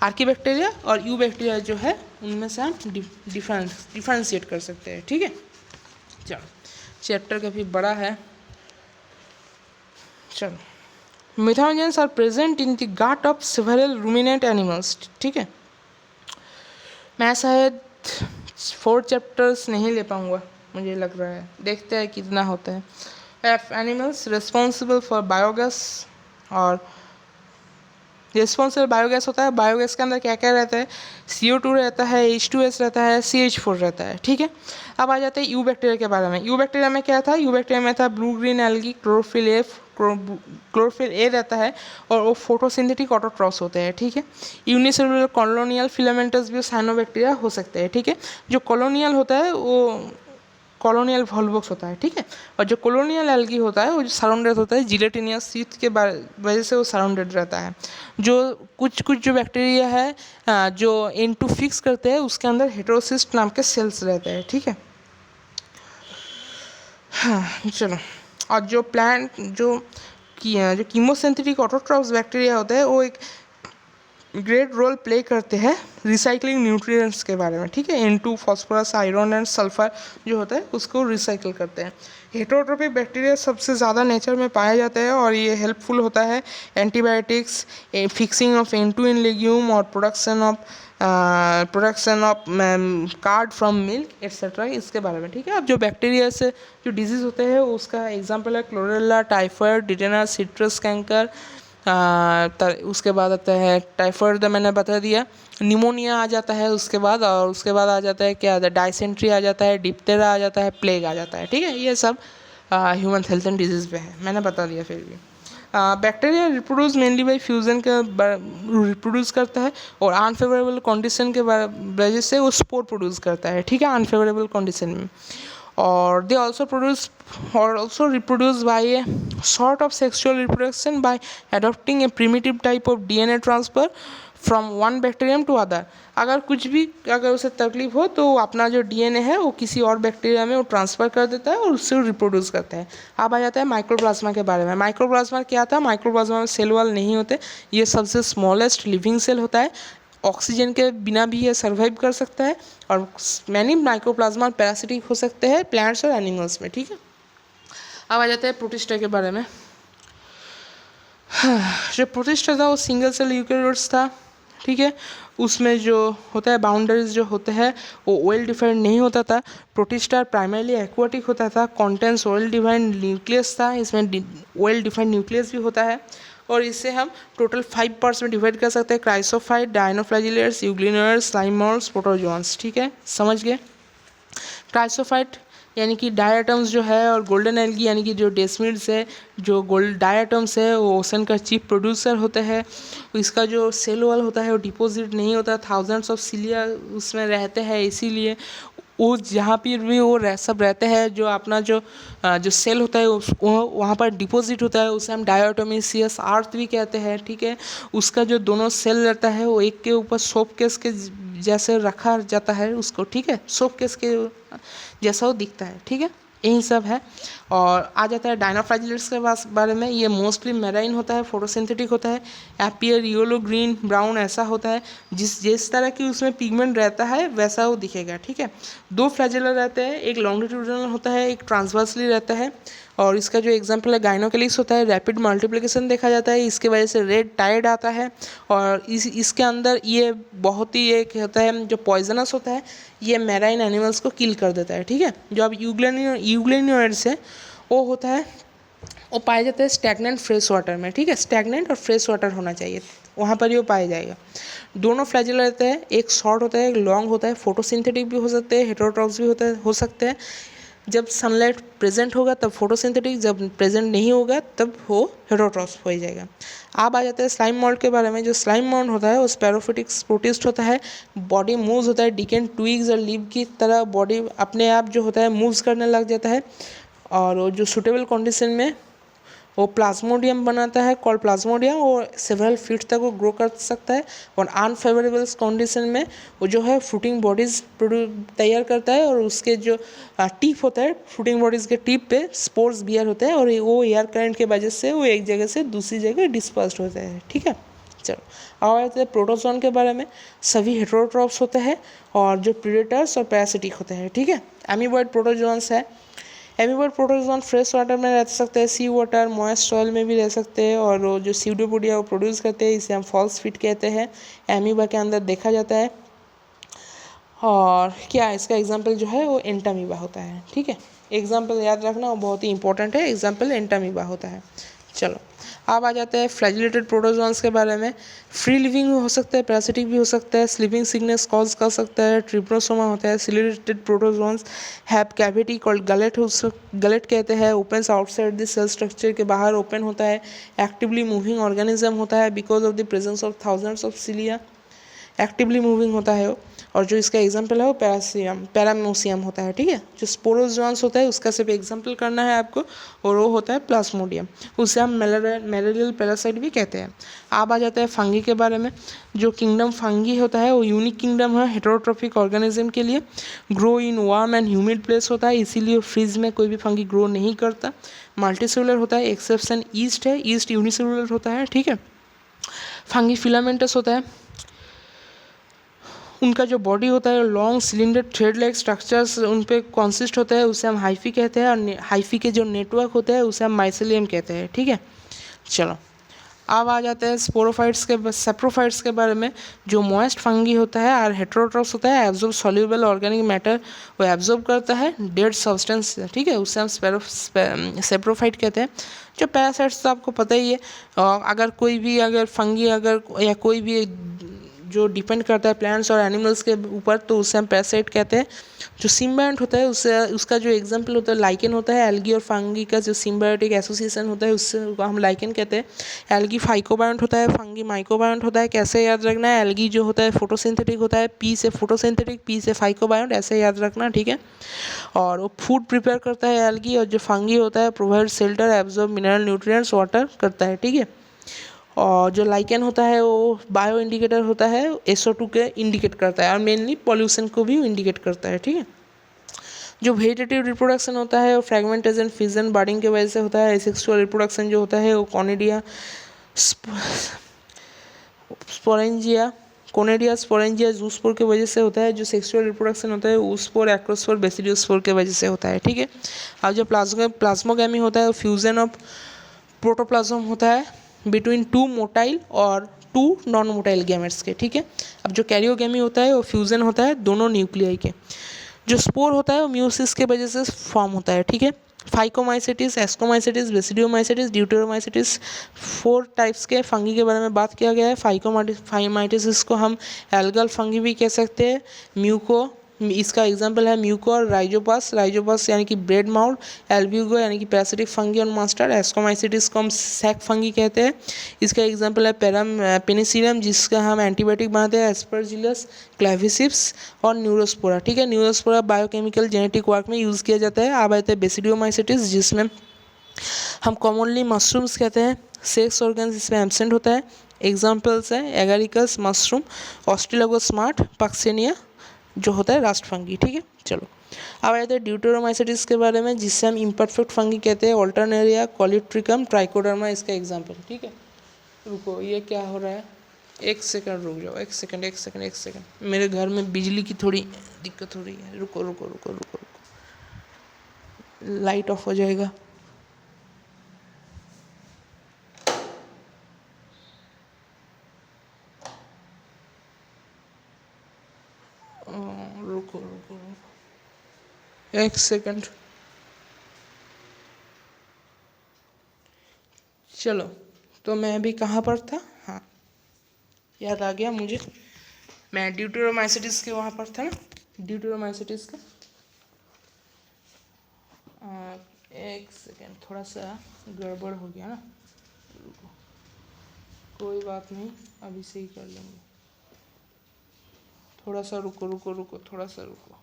आर्की बैक्टीरिया और यू बैक्टीरिया जो है उनमें से हम डिफरेंशिएट कर सकते हैं, ठीक है। चलो, चैप्टर काफ़ी बड़ा है। चलो, methanogens are present in the gut of several ruminant animals, ठीक है। मैं शायद 4 चैप्टर्स नहीं ले पाऊँगा, मुझे लग रहा है, देखते हैं कितना होता है। एनिमल्स रिस्पॉन्सिबल फॉर बायोगैस, और रिस्पॉन्सिबल बायोगैस होता है, बायोगैस के अंदर क्या क्या रहता है, CO2 रहता है, H2S रहता है, CH4 रहता है, ठीक है। अब आ जाते हैं यू बैक्टीरिया के बारे में। यू बैक्टीरिया में क्या था, यू बैक्टीरिया में था blue green algae, chlorophyll A रहता है, और वो फोटोसिंथेटिक ऑटोट्रॉफ्स होते हैं, ठीक है। यूनिसेलुलर कॉलोनियल फिलामेंटस भी साइनोबैक्टीरिया हो सकते हैं, ठीक है। जो कॉलोनियल होता है वो कॉलोनियल वॉल्वॉक्स होता है, ठीक है। और जो कॉलोनियल एल्गी होता है वो जो सराउंडेड होता है जिलेटिनियस शीथ के वजह से वो सराउंडेड रहता है। जो कुछ जो बैक्टीरिया है जो N2 फिक्स करते हैं उसके अंदर हेटेरोसिस्ट नाम के सेल्स रहते हैं, ठीक है। हाँ चलो, और जो प्लांट जो कीमोसिंथेटिक ऑटोट्रॉफ्स बैक्टीरिया होते हैं वो एक ग्रेट रोल प्ले करते हैं रिसाइकलिंग न्यूट्रिएंट्स के बारे में, ठीक है। N2 phosphorus, iron and sulphur जो होता है उसको रिसाइकिल करते हैं। हेटरोट्रोपिक बैक्टीरिया सबसे ज़्यादा नेचर में पाया जाता है और ये हेल्पफुल होता है antibiotics, fixing of N2 in legume, और production of curd from milk et cetera, इसके बारे में, ठीक है। अब जो बैक्टीरिया से जो डिजीज़ होते हैं उसका एग्जाम्पल है chlorella, typhoid, tetanus, citrus canker, उसके बाद आता है टाइफाइड, तो मैंने बता दिया। निमोनिया आ जाता है उसके बाद, और उसके बाद आ जाता है क्या आता है, डायसेंट्री आ जाता है, डिप्थेरा आ जाता है, प्लेग आ जाता है, ठीक है। ये सब ह्यूमन हेल्थ एंड डिजीज़ पे है, मैंने बता दिया। फिर भी bacteria reproduce mainly by fusion के रिप्रोड्यूस करता है, और अनफेवरेबल कंडीशन के वजह से वो स्पोर प्रोड्यूस करता है, ठीक है, अनफेवरेबल कंडीशन में। और they also reproduce by a sort of sexual reproduction by adopting a primitive type of DNA transfer from one bacterium to other। अगर उसे तकलीफ हो तो अपना जो DNA है वो किसी और बैक्टीरिया में वो ट्रांसफ़र कर देता है और उससे वो रिप्रोड्यूस करता है। अब आ जाता है माइक्रोप्लाज्मा के बारे में। माइक्रोप्लाज्मा क्या था, माइक्रोप्लाज्मा में सेल वॉल नहीं होते, ये सबसे स्मॉलेस्ट लिविंग सेल होता है, ऑक्सीजन के बिना भी ये सर्वाइव कर सकता है, और मैनी माइक्रोप्लाज्मा पैरासिटिक हो सकते हैं प्लांट्स और एनिमल्स में, ठीक है। अब आ जाता है प्रोटिस्टा के बारे में। जो प्रोटिस्टा था वो सिंगल सेल यूकेरियोट्स था, ठीक है। उसमें जो होता है बाउंड्रीज जो होते हैं वो वेल डिफाइंड नहीं होता था। प्रोटिस्टा प्राइमरली एक्वाटिक होता था, कॉन्टेंट्स वेल डिफाइंड न्यूक्लियस था, इसमें वेल डिफाइंड न्यूक्लियस भी होता है, और इसे हम टोटल 5 पार्ट्स में डिवाइड कर सकते हैं, क्राइसोफाइट, डायनोफ्लैजिलेट्स, यूग्लिनोइड्स, स्लाइमर्स, प्रोटोजोन्स, ठीक है, समझ गए। क्राइसोफाइट यानी कि डायटम्स जो है, और गोल्डन एल्गी यानी कि जो डेस्मिड्स है, जो गोल्ड डायटम्स है वो ओशन का चीफ प्रोड्यूसर होता है। इसका जो सेल वॉल होता है वो डिपोजिट नहीं होता, थाउजेंड्स ऑफ सिलिया उसमें रहते हैं, इसीलिए वो जहाँ पर भी वो सब रहते हैं, जो अपना जो सेल होता है वो वहाँ पर डिपॉजिट होता है, उसे हम डायोटोमिसियस अर्थ भी कहते हैं, ठीक है। उसका जो दोनों सेल रहता है वो एक के ऊपर सोप केस के जैसे रखा जाता है उसको, ठीक है, सोप केस के जैसा वो दिखता है, ठीक है, यही सब है। और आ जाता है डायनोफ्लैजिलेट्स के बारे में। ये मोस्टली मेराइन होता है, फोटोसिंथेटिक होता है, एपियर येलो, ग्रीन, ब्राउन ऐसा होता है, जिस तरह की उसमें पिगमेंट रहता है वैसा वो दिखेगा, ठीक है। 2 फ्लैजेला रहते हैं, एक लॉन्गिट्यूडिनल होता है, एक ट्रांसवर्सली रहता है, और इसका जो एग्जांपल है गाइनोकेलिक्स होता है, रैपिड मल्टीप्लिकेशन देखा जाता है, इसके वजह से रेड टाइड आता है, और इसके अंदर ये बहुत ही एक होता है जो पॉइजनस होता है, ये मैराइन एनिमल्स को किल कर देता है, ठीक है। जो अब यूग्लिनोइड्स है वो होता है, वो पाए जाते हैं स्टैगनेंट फ्रेश वाटर में, ठीक है, स्टैगनेंट और फ्रेश वाटर होना चाहिए, वहाँ पर ही वो पाया जाएगा। दोनों फ्लैजेला रहते हैं, एक शॉर्ट होता है, एक लॉन्ग होता है, फोटोसिंथेटिक भी हो सकते हैं, हेटेरोट्रॉफ्स भी हो सकते हैं। जब सनलाइट प्रेजेंट होगा तब फोटोसिंथेटिक, जब प्रेजेंट नहीं होगा तब वो हेटरोट्रॉफ हो जाएगा। अब आ जाते हैं स्लाइम मोल्ड के बारे में। जो स्लाइम मोल्ड होता है वो स्पैरोफिटिक प्रोटिस्ट होता है, बॉडी मूव्स होता है, डिकेन ट्विग्स और लीव की तरह बॉडी अपने आप जो होता है मूव्स करने लग जाता है, और वो जो सूटेबल कंडीशन में वो प्लाज्मोडियम बनाता है, कॉल्ड प्लाज्मोडियम, और सेवरल फीट तक वो ग्रो कर सकता है। और अनफेवरेबल कंडीशन में वो जो है फ्रूटिंग बॉडीज तैयार करता है, और उसके जो टिप होता है, फ्रूटिंग बॉडीज के टिप पे स्पोर्स बियर होता है, और वो एयर करंट के वजह से वो एक जगह से दूसरी जगह डिस्पर्स्ड होता है। ठीक है, चलो अब आते हैं प्रोटोजोन के बारे में। सभी हेटेरोट्रॉप्स होते हैं और जो प्रीडेटर्स और पैरासिटिक होते हैं। ठीक है, एमीबॉइड प्रोटोजोन्स है। एमीबॉइड प्रोटोजोन फ्रेश वाटर में रह सकते हैं, सी वाटर, मॉइस्ट सॉइल में भी रह सकते हैं, और वो जो सीडोपोडिया वो प्रोड्यूस करते हैं, इसे हम फॉल्स फिट कहते हैं, एमीबा के अंदर देखा जाता है। और क्या इसका एग्जाम्पल जो है वो एंटामीबा होता है। ठीक है, एग्जाम्पल याद रखना वो बहुत ही इंपॉर्टेंट है, एग्जाम्पल एंटामीबा होता है। चलो अब आ जाते हैं फ्लैजिलेटेड प्रोटोजोन्स के बारे में। फ्री लिविंग हो सकता है, पैरासिटिक भी हो सकता है, स्लीपिंग सिकनेस कॉज कर सकता है, ट्रिप्नोसोमा होता है। Ciliated protozoans have cavity called gullet, gullet कहते हैं, opens outside the cell structure के बाहर ओपन होता है, एक्टिवली मूविंग ऑर्गेनिज्म होता है because of the presence of thousands of cilia, actively moving होता है वो। और जो इसका एग्जाम्पल है वो पैरामोसियम होता है। ठीक है, जो स्पोरोजोन्स होता है उसका सिर्फ एग्जाम्पल करना है आपको, और वो होता है प्लाज्मोडियम, उसे हम मैलेरियल पैरासाइट भी कहते हैं। अब आ जाता है फंगी के बारे में। जो किंगडम फंगी होता है वो यूनिक किंगडम है हेटेरोट्रॉफिक ऑर्गेनिज्म के लिए, grow in warm and humid place होता है, इसीलिए फ्रीज में कोई भी फंगी ग्रो नहीं करता। मल्टीसेलुलर होता है, एक्सेप्शन ईस्ट है, ईस्ट यूनिसेलुलर होता है। ठीक है, फंगी फिलामेंटस होता है, उनका जो बॉडी होता है long cylinder thread like structures उन पे कॉन्सिस्ट होता है, उसे हम हाइफी कहते हैं, और हाइफी के जो नेटवर्क होते हैं उसे हम माइसेलियम कहते हैं। ठीक है, चलो अब आ जाते हैं स्पोरोफाइट्स के सेप्रोफाइट्स के बारे में। जो मॉइस्ट फंगी होता है और हेटेरोट्रॉप्स होता है, एब्जॉर्ब सॉल्युबल ऑर्गेनिक मैटर वो एब्जॉर्ब करता है डेड सब्सटेंस। ठीक है, उससे हम सेप्रोफाइट कहते हैं। जो पैरासाइट्स तो आपको पता ही है, अगर कोई भी अगर फंगी अगर या कोई भी जो डिपेंड करता है प्लांट्स और एनिमल्स के ऊपर, तो उसे हम पैरासाइट कहते हैं। जो सिम्बायोट होता है उससे उसका जो एग्जांपल होता है लाइकेन होता है, एल्गी और फंगी का जो सिम्बायोटिक एसोसिएशन होता है उससे हम लाइकेन कहते हैं। एल्गी फाइकोबायोट होता है, फंगी माइकोबायोट होता है। कैसे याद रखना है, एल्गी जो होता है फोटोसिंथेटिक होता है, पी से फोटोसिंथेटिक, पी से फाइकोबायोट, ऐसे याद रखना। ठीक है, और वो फूड प्रिपेयर करता है एल्गी, और जो फंगी होता है provide shelter, absorb mineral nutrients, water करता है। ठीक है, और जो लाइकेन होता है वो बायो इंडिकेटर होता है, SO2 के इंडिकेट करता है, और मेनली पॉल्यूशन को भी इंडिकेट करता है। ठीक है, जो वेजिटेटिव रिप्रोडक्शन होता है वो फ्रेगमेंटेशन, फिजन, बर्डिंग की वजह से होता है। सेक्सुअल रिप्रोडक्शन जो होता है वो conidia sporangia conidia sporangia zoospore की वजह से होता है। जो सेक्सुअल रिप्रोडक्शन होता है ऊस्पोर, एक्रोस्पोर, बेसिडियोस्पोर की वजह से होता है। ठीक है, अब जो प्लाज्मोगैमी होता है वो फ्यूजन ऑफ प्रोटोप्लाज्म होता है बिटवीन 2 मोटाइल और 2 नॉन मोटाइल गैमेट्स के। ठीक है, अब जो कैरियोगैमी होता है वो फ्यूजन होता है दोनों न्यूक्लियाई के। जो स्पोर होता है वो म्यूसिस के वजह से फॉर्म होता है। ठीक है, फाइकोमाइसेटिस, एस्कोमाइसेटिस, बेसिडियोमाइसेटिस, ड्यूटेरोमाइसेटिस, 4 टाइप्स के फंगी के बारे में बात किया गया है। फाइकोमाइटिस को हम एल्गल फंगी भी कह सकते हैं। म्यूको, इसका एग्जांपल है म्यूको और राइजोपास यानी कि ब्रेड माउल्ड, एल्ब्यूगो यानी कि पैरासिटिक फंगी और मास्टर, एस्कोमाइसिटिस को हम सैक फंगी कहते हैं। इसका एग्जांपल है पेनिसिलियम जिसका हम एंटीबायोटिक बनाते हैं, एस्परजिलस, क्लेविसिप्स और न्यूरोस्पोरा। ठीक है, न्यूरोस्पोरा बायोकेमिकल जेनेटिक वर्क में यूज़ किया जाता है। अब आते हैं बेसिडियोमाइसिटिस जिसमें हम कॉमनली मशरूम्स कहते हैं, सेक्स ऑर्गन्स इसमें एब्सेंट होता है। एग्जाम्पल्स हैं एगारिकस मशरूम, ऑस्ट्रेलोगोस स्मार्ट, पक्सेनिया जो होता है रास्ट फंगी। ठीक है, चलो अब आते हैं ड्यूटेरोमाइसिटिस के बारे में जिससे हम इम्परफेक्ट फंगी कहते हैं, ऑल्टरनेरिया, कॉलिट्रिकम, ट्राइकोडर्मा इसका एग्जाम्पल। ठीक है, रुको ये क्या हो रहा है, एक सेकंड रुक जाओ, एक सेकंड, मेरे घर में बिजली की थोड़ी दिक्कत हो रही है, रुको, लाइट ऑफ हो जाएगा। रुको एक सेकंड। चलो तो मैं अभी कहाँ पर था, हाँ याद आ गया मुझे, मैं ड्यूटेरोमाइसिटिस के वहाँ पर था ना, ड्यूटेरोमाइसिटिस का एक सेकेंड, थोड़ा सा गड़बड़ हो गया ना, रुको, कोई बात नहीं, अभी से ही कर लेंगे। थोड़ा सा रुको रुको रुको, थोड़ा सा रुको।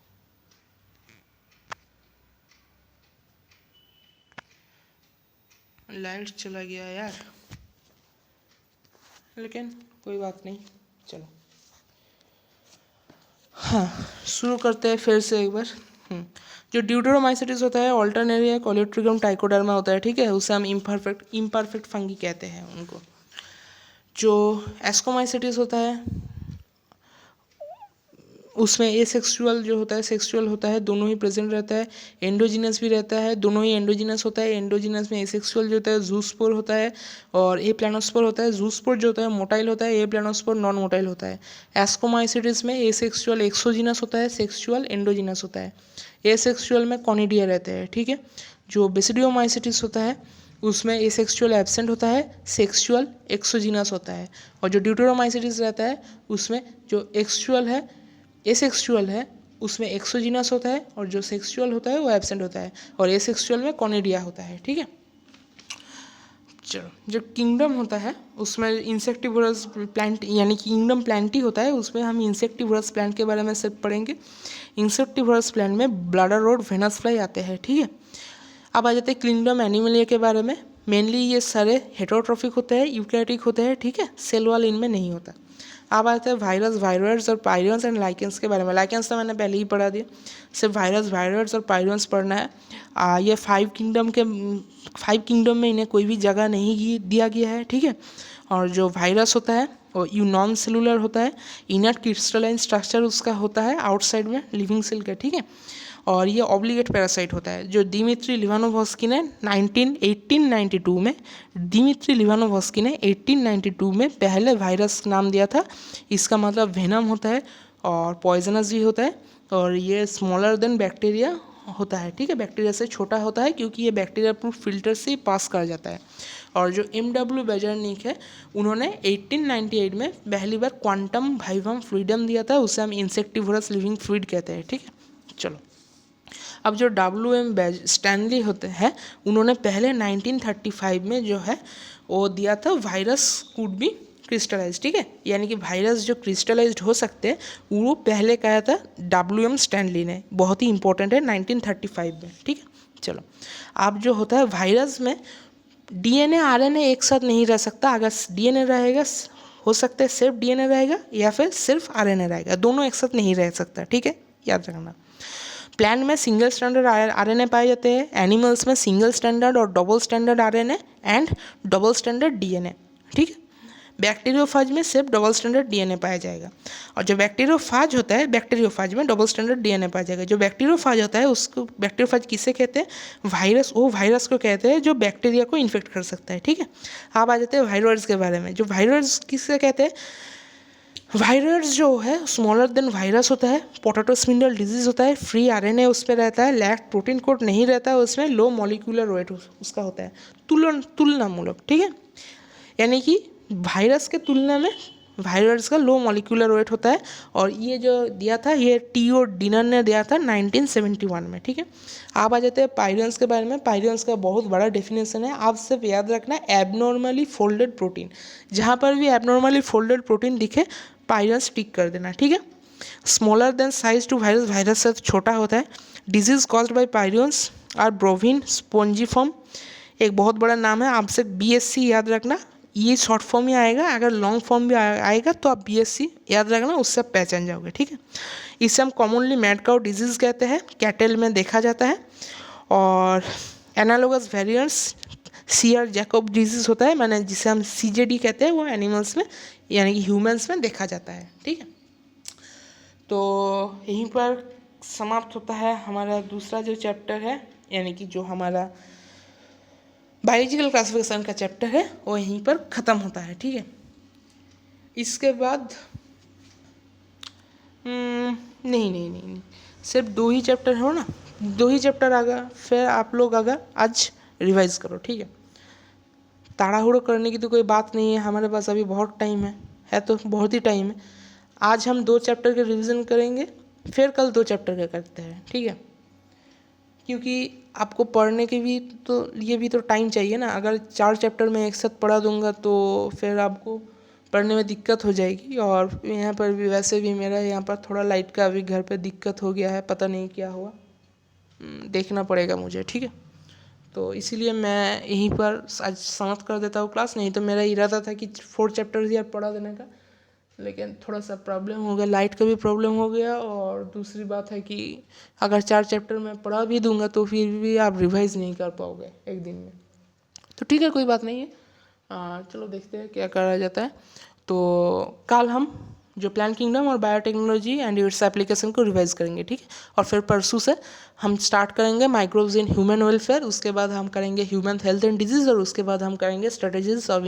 लाइट चला गया यार, लेकिन कोई बात नहीं, चलो। हाँ, शुरू करते हैं फिर से एक बार। जो ड्यूटेरोमाइसिटिस होता है, ऑल्टरनेरिया कोलेट्रिगम टाइकोडर्मा होता है, ठीक है, उसे हम इम्परफेक्ट फंगी कहते हैं उनको। जो एस्कोमाइसिटिस होता है उसमें एसेक्सुअल जो होता है, सेक्सुअल होता है, दोनों ही प्रेजेंट रहता है। एंडोजिनस भी रहता है, दोनों ही एंडोजिनस होता है। एंडोजिनस में एसेक्सुअल जो होता है जूस्पोर होता है और ए प्लानोस्पोर होता है। जूस्पोर जो होता है मोटाइल होता है, ए प्लानोस्पोर नॉन मोटाइल होता है। एस्कोमाइसिटिस में एसेक्सुअल एक्सोजिनस होता है, सेक्सुअल एंडोजिनस होता है। एसेक्सुअल में कॉनिडिया रहते हैं, ठीक है। जो बेसिडियोमाइसिटिस होता है उसमें एसेक्सुअल एब्सेंट होता है, सेक्सुअल एक्सोजिनस होता है। और जो ड्यूटेरोमाइसिटिस रहता है उसमें जो एक्सुअल है, एसेक्सुअल है, उसमें एक्सोजिनस होता है और जो सेक्सुअल होता है वो एब्सेंट होता है। और एसेक्सुअल में कॉनिडिया होता है, ठीक है। चलो, जो किंगडम होता है उसमें इंसेक्टिवोरस प्लांट यानी कि किंगडम प्लांटी होता है, उसमें हम इंसेक्टिवोरस प्लांट के बारे में सिर्फ पढ़ेंगे। इंसेक्टिवोरस प्लांट में ब्लाडर रोड, वेनस फ्लाई आते हैं, ठीक है। अब आ जाते हैं किंगडम एनिमलिया के बारे में। मेनली ये सारे हेटरोट्रॉफिक होते हैं, यूकैरियोटिक होते हैं, ठीक है, सेल वाल इनमें नहीं होता। अब आते हैं वायरस, वायरोइड्स और पायरियंस एंड लाइकेंस के बारे में। लाइकेंस तो मैंने पहले ही पढ़ा दिया, सिर्फ वायरस, वायरोइड्स और पायरियंस पढ़ना है। ये 5 किंगडम में इन्हें कोई भी जगह नहीं दिया गया है, ठीक है। और जो वायरस होता है वो नॉन सेलुलर होता है, इनर्ट क्रिस्टलाइन स्ट्रक्चर उसका होता है आउटसाइड में लिविंग सेल का, ठीक है। और ये ऑब्लिगेट पैरासाइट होता है। जो दिमित्री लिवानोवस्की ने 1892 में ने 1892 में पहले वायरस नाम दिया था। इसका मतलब वेनम होता है और पॉइजनस भी होता है और ये स्मॉलर देन बैक्टीरिया होता है, ठीक है, बैक्टीरिया से छोटा होता है क्योंकि ये बैक्टीरिया प्रूफ फिल्टर से पास कर जाता है। और जो M.W. बेजरनिक है उन्होंने 1898 में पहली बार क्वांटम वाइवम फ्लूइडम दिया था, उसे हम इंसेक्टिवोरस लिविंग फ्लूइड कहते हैं, ठीक है। चलो, अब जो W.M. स्टैनली होते हैं उन्होंने पहले 1935 में जो है वो दिया था वायरस कुड बी क्रिस्टलाइज, ठीक है, यानी कि वायरस जो क्रिस्टलाइज्ड हो सकते हैं वो पहले कहा था W.M. स्टैनली ने, बहुत ही इंपॉर्टेंट है 1935 में, ठीक है। चलो, अब जो होता है वायरस में DNA RNA एक साथ नहीं रह सकता। अगर DNA रहेगा हो सकता है सिर्फ DNA रहेगा या फिर सिर्फ RNA रहेगा, दोनों एक साथ नहीं रह सकता, ठीक है, याद रखना। प्लांट में सिंगल स्टैंडर्ड RNA पाए जाते हैं, एनिमल्स में सिंगल स्टैंडर्ड और double standard RNA and double standard DNA, ठीक है। बैक्टीरियोफाज में सिर्फ डबल स्टैंडर्ड DNA पाया जाएगा। और जो बैक्टीरियोफाज होता है, बैक्टीरियोफाज में डबल स्टैंडर्ड DNA पाया जाएगा। जो बैक्टीरियोफाज होता है उसको बैक्टीरियोफाज किसे कहते हैं? वायरस, वो वायरस को कहते हैं जो बैक्टीरिया को इन्फेक्ट कर सकता है, ठीक है। अब आ जाते हैं वायरस के बारे में। जो वायरस किसे कहते हैं? वायरस जो है स्मॉलर देन वायरस होता है, पोटैटो स्पिंडल डिजीज होता है, फ्री RNA उस पर रहता है, लैक प्रोटीन कोड नहीं रहता है उसमें, लो मॉलिक्यूलर वेट उसका होता है, तुलनामूलक, ठीक है। यानी कि वायरस के तुलना में वायरस का लो मॉलिक्यूलर वेट होता है। और ये जो दिया था ये T.O. डिनर ने दिया था 1971 में, ठीक है। आप आ जाते हैं पायरियंस के बारे में। पायरियंस का बहुत बड़ा डेफिनेशन है, आप सिर्फ याद रखना एबनॉर्मली फोल्डेड प्रोटीन, जहाँ पर भी एबनॉर्मली फोल्डेड प्रोटीन दिखे पायरियंस टिक कर देना, ठीक है। Smaller than size to virus, virus से छोटा होता है। Disease caused by prions are bovine spongiform, एक बहुत बड़ा नाम है, आपसे BSc याद रखना, ये शॉर्ट फॉर्म ही आएगा, अगर लॉन्ग फॉर्म भी आएगा तो आप BSc याद रखना, उससे आप पहचान जाओगे, ठीक है। इसे हम कॉमनली मैड काउ डिजीज़ कहते हैं, कैटल में देखा जाता है। और analogous variants CR Jacob disease होता है, मैंने जिसे हम CJD कहते हैं, वो एनिमल्स में यानी कि ह्यूमंस में देखा जाता है, ठीक है। तो यहीं पर समाप्त होता है हमारा दूसरा जो चैप्टर है, यानी कि जो हमारा बायोलॉजिकल क्लासिफिकेशन का चैप्टर है वो यहीं पर ख़त्म होता है, ठीक है। इसके बाद नहीं, सिर्फ 2 ही चैप्टर हो ना, 2 ही चैप्टर आगा, फिर आप लोग अगर आज रिवाइज करो, ठीक है। ताड़ाहुड़ो करने की तो कोई बात नहीं है, हमारे पास अभी बहुत टाइम है तो बहुत ही टाइम है। आज हम 2 चैप्टर के रिवीजन करेंगे, फिर कल 2 चैप्टर के करते हैं, ठीक है। क्योंकि आपको पढ़ने के भी तो लिए भी तो टाइम चाहिए ना। अगर 4 चैप्टर में एक साथ पढ़ा दूंगा तो फिर आपको पढ़ने में दिक्कत हो जाएगी। और यहाँ पर भी वैसे भी मेरा यहाँ पर थोड़ा लाइट का अभी घर पे दिक्कत हो गया है, पता नहीं क्या हुआ, देखना पड़ेगा मुझे, ठीक है। तो इसीलिए मैं यहीं पर आज समाप्त कर देता हूँ क्लास। नहीं तो मेरा इरादा था कि 4 चैप्टर्स यार पढ़ा देने का, लेकिन थोड़ा सा प्रॉब्लम हो गया, लाइट का भी प्रॉब्लम हो गया। और दूसरी बात है कि अगर 4 चैप्टर मैं पढ़ा भी दूंगा तो फिर भी आप रिवाइज़ नहीं कर पाओगे एक दिन में। तो ठीक है, कोई बात नहीं है, चलो देखते हैं क्या करा जाता है। तो कल हम जो प्लांट किंगडम और बायोटेक्नोलॉजी एंड इट्स एप्लीकेशन को रिवाइज करेंगे, ठीक है। और फिर परसों से हम स्टार्ट करेंगे माइक्रोब्स इन ह्यूमन वेलफेयर, उसके बाद हम करेंगे ह्यूमन हेल्थ एंड डिजीज़, और उसके बाद हम करेंगे strategies of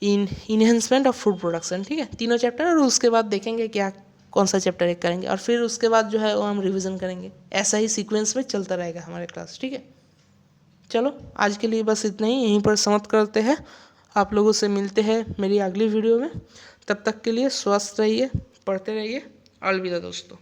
enhancement of food production, ठीक है। तीनों चैप्टर, और उसके बाद देखेंगे क्या कौन सा चैप्टर एक करेंगे, और फिर उसके बाद जो है वो हम रिवीजन करेंगे। ऐसा ही सीक्वेंस में चलता रहेगा हमारे क्लास, ठीक है। चलो आज के लिए बस इतना ही, यहीं पर समाप्त करते हैं। आप लोगों से मिलते हैं मेरी अगली वीडियो में। तब तक के लिए स्वस्थ रहिए, पढ़ते रहिए। अलविदा दोस्तों।